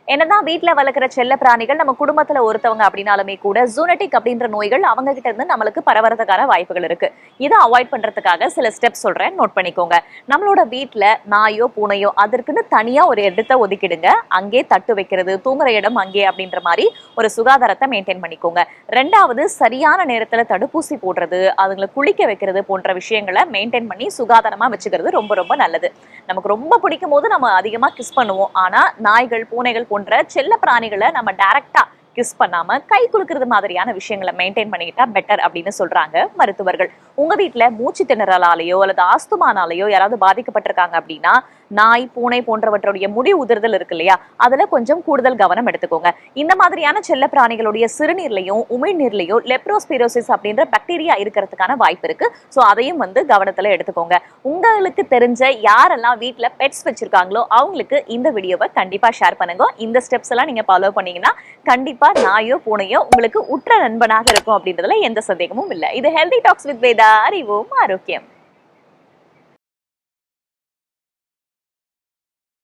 என்னதான் வீட்டுல வளர்க்குற செல்ல பிராணிகள் நம்ம குடும்பத்துல ஒருத்தவங்க அப்படின்னாலுமே கூட ஜூனட்டிக் அப்படின்ற நோய்கள் அவங்க கிட்ட இருந்து நம்மளுக்கு பரவறதுக்கான வாய்ப்புகள் இருக்கு. இதை அவாய்ட் பண்றதுக்காக சில ஸ்டெப்ஸ் சொல்றேன், நோட் பண்ணிக்கோங்க. நம்மளோட வீட்டுல நாயோ பூனையோ அதற்குன்னு தனியா ஒரு இடத்தை ஒதுக்கிடுங்க. அங்கே தட்டு வைக்கிறது, தூங்குற இடம் அங்கே அப்படின்ற மாதிரி ஒரு சுகாதாரத்தை மெயின்டைன் பண்ணிக்கோங்க. ரெண்டாவது, சரியான நேரத்துல தடுப்பூசி போடுறது, அதுங்களை குளிக்க வைக்கிறது போன்ற விஷயங்களை மெயின்டைன் பண்ணி சுகாதாரமா வச்சுக்கிறது ரொம்ப ரொம்ப நல்லது. நமக்கு ரொம்ப பிடிக்கும் போது நம்ம அதிகமா கிஸ் பண்ணுவோம். ஆனா நாய்கள், பூனைகள் போன்ற செல்ல பிராணிகளை நம்ம டைரக்டா கிஸ் பண்ணாம கை குலுக்குறது மாதிரியான விஷயங்களை மெயின்டைன் பண்ணிக்கிட்டா பெட்டர் அப்படின்னு சொல்றாங்க மருத்துவர்கள். உங்க வீட்டுல மூச்சு திணறலாலேயோ அல்லது ஆஸ்துமானாலேயோ யாராவது பாதிக்கப்பட்டிருக்காங்க அப்படின்னா நாய், பூனை போன்றவற்றுடைய முடி உதிர்தல் இருக்கு இல்லையா, அதுல கொஞ்சம் கூடுதல் கவனம் எடுத்துக்கோங்க. இந்த மாதிரியான செல்ல பிராணிகளுடைய சிறுநீர்லையும் உமிழ்நீர்லையும் லெப்ரோஸ்பிரோசிஸ் அப்படின்ற பாக்டீரியா இருக்கிறதுக்கான வாய்ப்பு இருக்கு. ஸோ அதையும் கவனத்துல எடுத்துக்கோங்க. உங்களுக்கு தெரிஞ்ச யாரெல்லாம் வீட்டுல பெட்ஸ் வச்சிருக்காங்களோ அவங்களுக்கு இந்த வீடியோவை கண்டிப்பா ஷேர் பண்ணுங்க. இந்த ஸ்டெப்ஸ் எல்லாம் நீங்க ஃபாலோ பண்ணீங்கன்னா கண்டிப்பா நாயோ பூனையோ உங்களுக்கு உற்ற நண்பனாக இருக்கும் அப்படின்றதுல எந்த சந்தேகமும் இல்லை. இது ஹெல்தி டாக்ஸ் வித் வேதா, அறிவோம் ஆரோக்கியம்.